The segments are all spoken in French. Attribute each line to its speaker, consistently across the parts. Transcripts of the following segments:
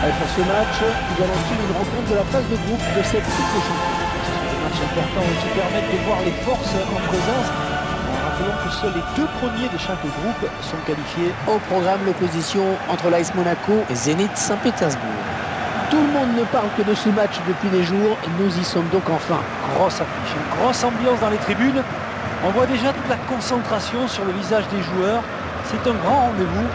Speaker 1: Allez, pour ce match, nous allons suivre une rencontre de la phase de groupe de cette Ligue des Champions. Des matchs importants qui permettent de voir les forces en présence. Rappelons que seuls les deux premiers de chaque groupe sont qualifiés.
Speaker 2: Au programme, l'opposition entre l'AS Monaco et Zénith Saint-Pétersbourg. Tout le monde ne parle que de ce match depuis des jours. Nous y sommes donc enfin.
Speaker 1: Grosse affiche, une grosse ambiance dans les tribunes. On voit déjà toute la concentration sur le visage des joueurs. C'est un grand rendez-vous.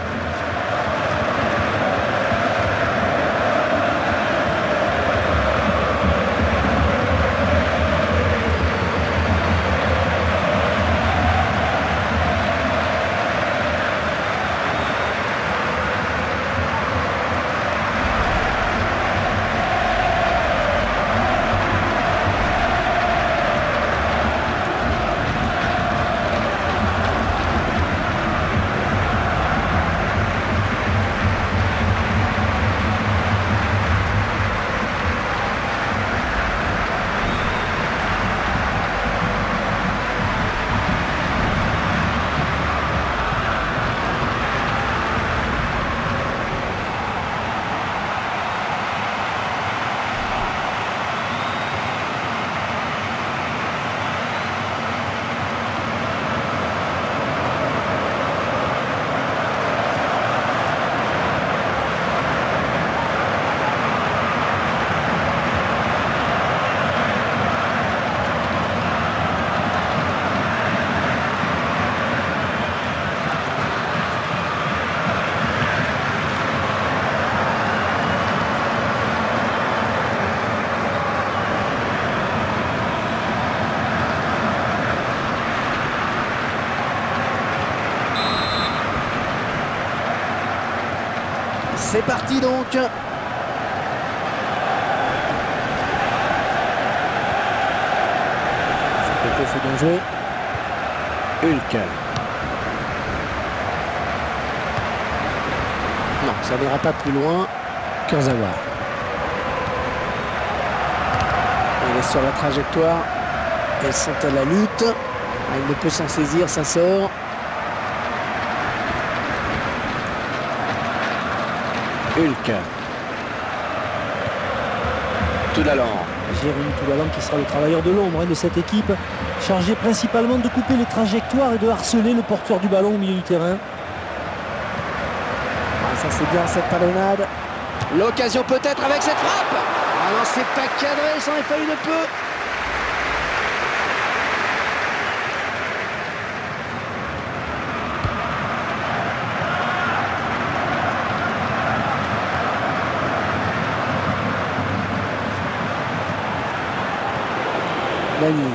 Speaker 2: C'est parti donc.
Speaker 3: C'est bien joué. Hulk.
Speaker 2: Non, ça n'ira pas plus loin.
Speaker 3: Kurzawa.
Speaker 2: Elle est sur la trajectoire. Elles sont à la lutte. Elle ne peut s'en saisir, ça sort.
Speaker 3: Hulk. Toulalan.
Speaker 1: Jérémy Toulalan qui sera le travailleur de l'ombre de cette équipe, chargé principalement de couper les trajectoires et de harceler le porteur du ballon au milieu du terrain.
Speaker 2: Ah, ça c'est bien cette talonnade. L'occasion peut-être avec cette frappe. Ah non, c'est pas cadré, ça en est fallu de peu. Magny.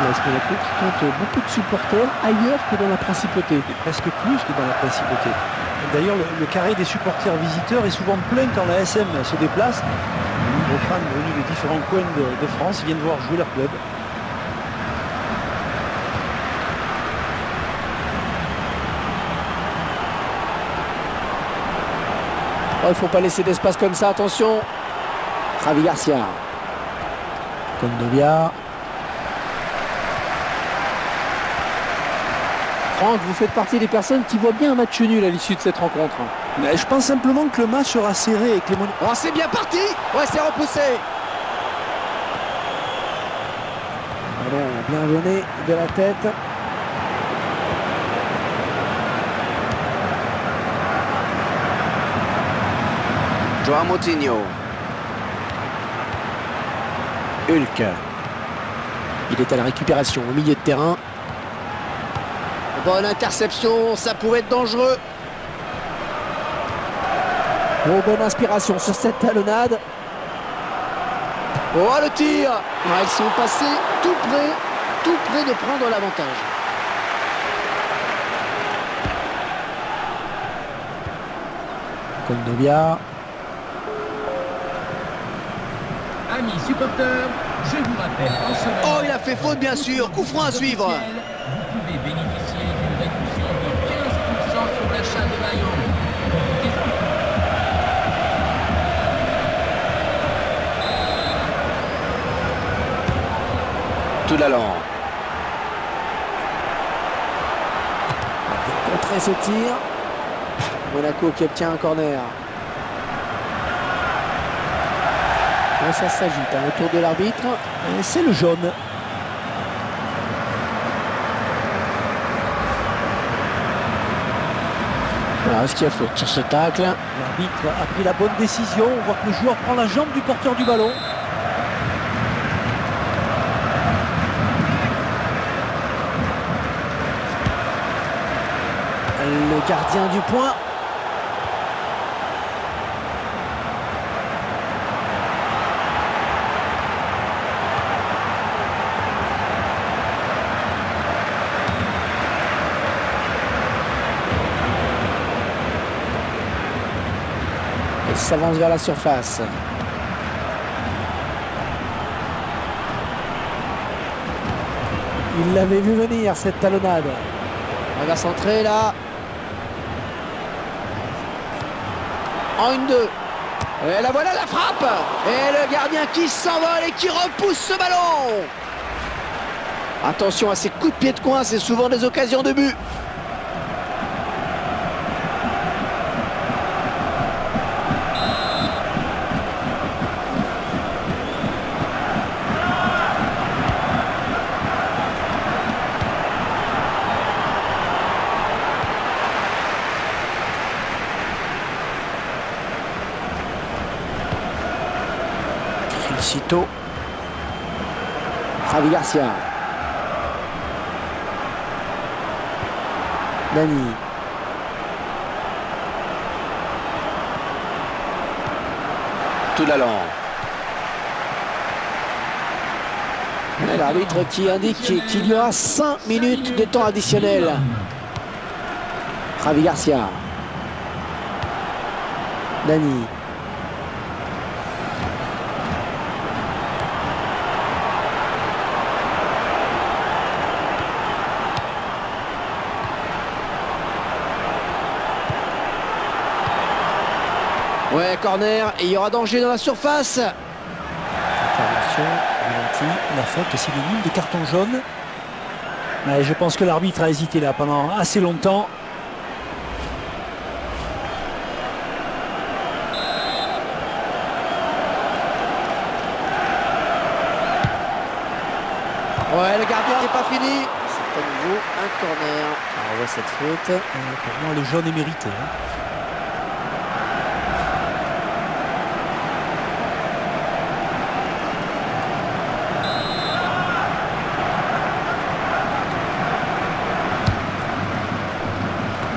Speaker 2: L'AS Monaco qui compte beaucoup de supporters ailleurs que dans la principauté.
Speaker 1: Et presque plus que dans la principauté. D'ailleurs, le carré des supporters visiteurs est souvent plein quand la SM se déplace. De nombreux fans venus des différents coins de France viennent voir jouer leur club.
Speaker 2: Oh, il ne faut pas laisser d'espace comme ça, attention. Javi Garcia.
Speaker 1: Kondogbia.
Speaker 2: Franck, vous faites partie des personnes qui voient bien un match nul à l'issue de cette rencontre.
Speaker 1: Mais je pense simplement que le match sera serré et que les
Speaker 2: Oh, c'est bien parti. Ouais, c'est repoussé. Ballon bien donné de la tête.
Speaker 3: Joao Moutinho. Hulk.
Speaker 2: Il est à la récupération au milieu de terrain. Bonne interception, ça pouvait être dangereux. Oh, bonne inspiration sur cette talonnade. Oh, le tir. Ah, ils sont passés tout près de prendre l'avantage.
Speaker 1: Kondogbia.
Speaker 4: Amis supporters, je vous rappelle en ce moment...
Speaker 2: Oh, il a fait faute bien sûr, coup franc à suivre.
Speaker 4: Vous pouvez bénéficier d'une réduction de 15% sur l'achat de maillots.
Speaker 3: Toulalan.
Speaker 2: contrer ce tir. Monaco qui obtient un corner. Et ça s'agite à retour de l'arbitre.
Speaker 1: Et c'est le jaune.
Speaker 2: Voilà, est-ce qu'il y a faute sur ce tacle?
Speaker 1: L'arbitre a pris la bonne décision. On voit que le joueur prend la jambe du porteur du ballon.
Speaker 2: Le gardien du point. Il s'avance vers la surface. Il l'avait vu venir, cette talonnade. On va centrer là. En 1-2. Et la voilà la frappe. Et le gardien qui s'envole et qui repousse ce ballon. Attention à ces coups de pied de coin, c'est souvent des occasions de but. Cito. Javi Garcia. Dani.
Speaker 3: Tout l'allant.
Speaker 2: L'arbitre qui indique qu'il y aura 5 minutes de temps additionnel. Javi Garcia. Dani. Ouais, corner, et il y aura danger dans la surface.
Speaker 1: Intervention, ralenti, la faute est synonyme de carton jaune. Ouais, je pense que l'arbitre a hésité là pendant assez longtemps.
Speaker 2: Ouais, le gardien n'est pas fini. C'est à nouveau un corner. On voit cette faute.
Speaker 1: Pour moi, le jaune est mérité.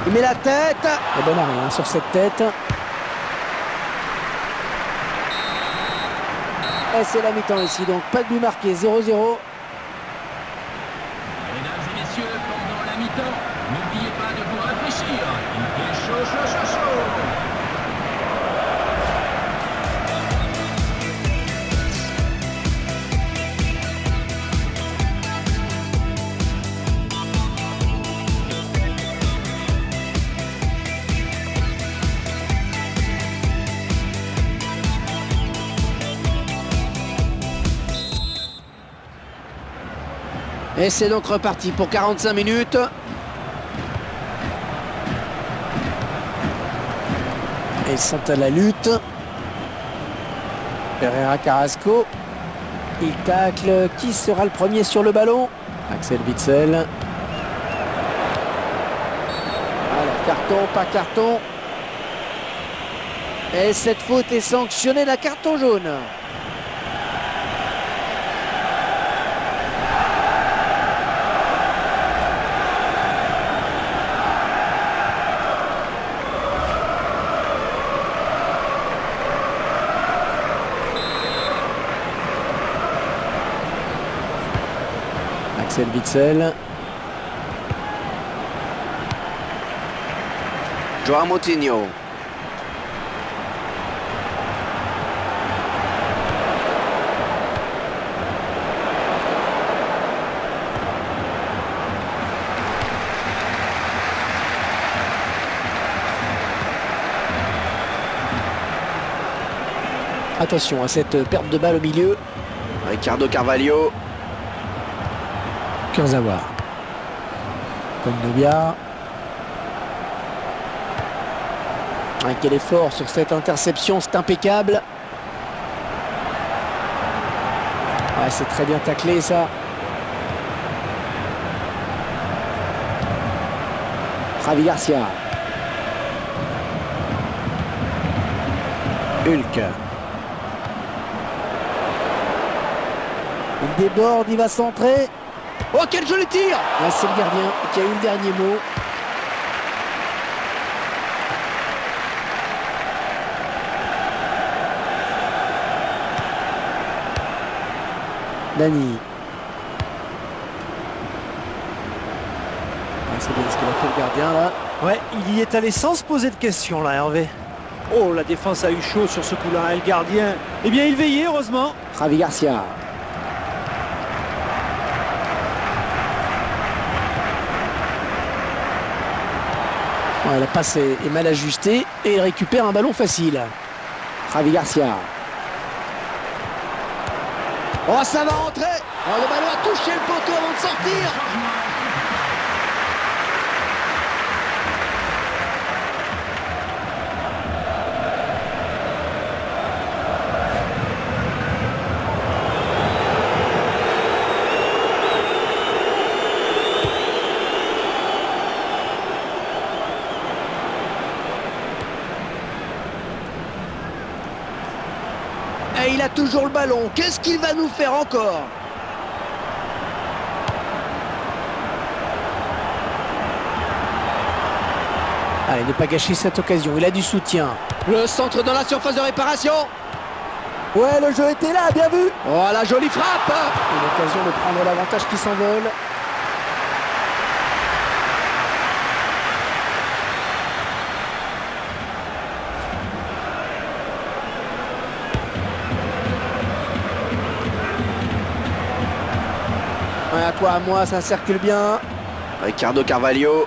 Speaker 2: Il met la tête. Et bon arrêt sur cette tête. Et c'est la mi-temps ici, donc pas de but marqué, 0-0.
Speaker 4: Mesdames et messieurs, pendant la mi-temps, n'oubliez pas de vous rafraîchir. Il fait chaud, chaud, chaud, chaud.
Speaker 2: Et c'est donc reparti pour 45 minutes. Et ils sont à la lutte. Pereira Carrasco. Il tacle. Qui sera le premier sur le ballon? Axel Witsel. Alors, carton, pas carton. Et cette faute est sanctionnée d'un carton jaune. Axel Witsel.
Speaker 3: Joao Moutinho.
Speaker 2: Attention à cette perte de balle au milieu.
Speaker 3: Ricardo Carvalho.
Speaker 2: Kurzawa. Kondogbia. Ah, quel effort sur cette interception, c'est impeccable. Ouais, c'est très bien taclé ça. Javi Garcia. Hulk. Il déborde, il va centrer. Oh, quel joli tir! Ah, c'est le gardien qui a eu le dernier mot. Dani. Ah, c'est bien ce qu'il a fait le gardien là.
Speaker 1: Ouais, il y est allé sans se poser de questions là, Hervé. Oh, la défense a eu chaud sur ce coup-là, et le gardien, eh bien il veillait heureusement.
Speaker 2: Javi Garcia. Ouais, la passe est mal ajustée et il récupère un ballon facile. Javi Garcia. Oh, ça va rentrer. Oh, le ballon a touché le poteau avant de sortir. Et il a toujours le ballon. Qu'est-ce qu'il va nous faire encore? Allez, ne pas gâcher cette occasion. Il a du soutien. Le centre dans la surface de réparation. Ouais, le jeu était là, bien vu. Oh, la jolie frappe. Une occasion de prendre l'avantage qui s'envole. Ouais, à toi, à moi, ça circule bien.
Speaker 3: Ricardo Carvalho.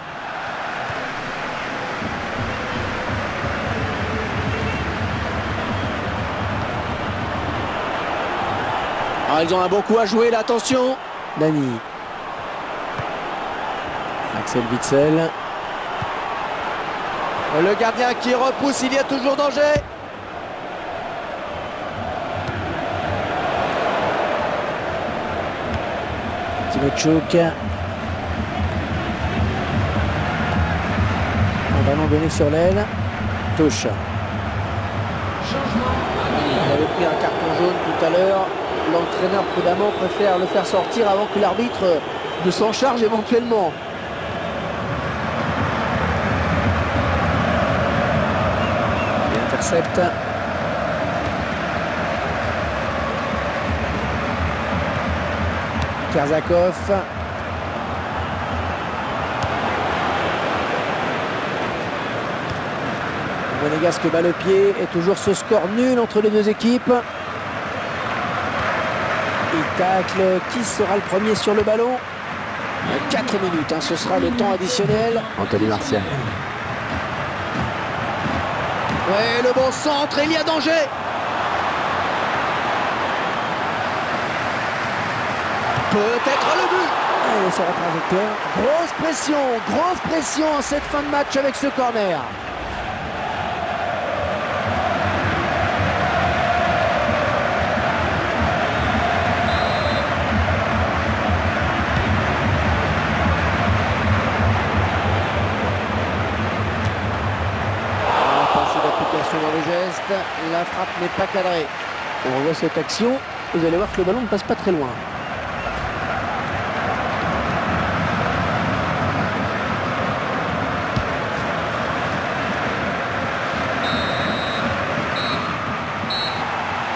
Speaker 2: Ah, ils ont un bon coup à jouer, là, attention. Dani. Axel Witsel. Le gardien qui repousse, il y a toujours danger. Timochouk. Un ballon donné sur l'aile. Touche. Il avait pris un carton jaune tout à l'heure. L'entraîneur prudemment préfère le faire sortir avant que l'arbitre ne s'en charge éventuellement. Il intercepte. Kerzakov. Monégasque bat le pied et toujours ce score nul entre les deux équipes. Il tacle. Qui sera le premier sur le ballon? 4 minutes, hein, ce sera le temps additionnel.
Speaker 3: Anthony Martial.
Speaker 2: Ouais, le bon centre, il y a danger. Peut-être le but. Allez, sur la trajectoire. Grosse pression en cette fin de match avec ce corner. Dans le geste, la frappe n'est pas cadrée. On revoit cette action, vous allez voir que le ballon ne passe pas très loin.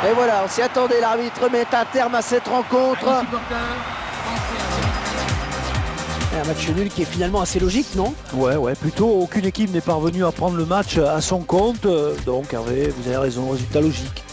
Speaker 2: Et voilà, on s'y attendait, l'arbitre met un terme à cette rencontre. Un match nul qui est finalement assez logique, non?
Speaker 1: Ouais, plutôt aucune équipe n'est parvenue à prendre le match à son compte. Donc Hervé, vous avez raison, résultat logique.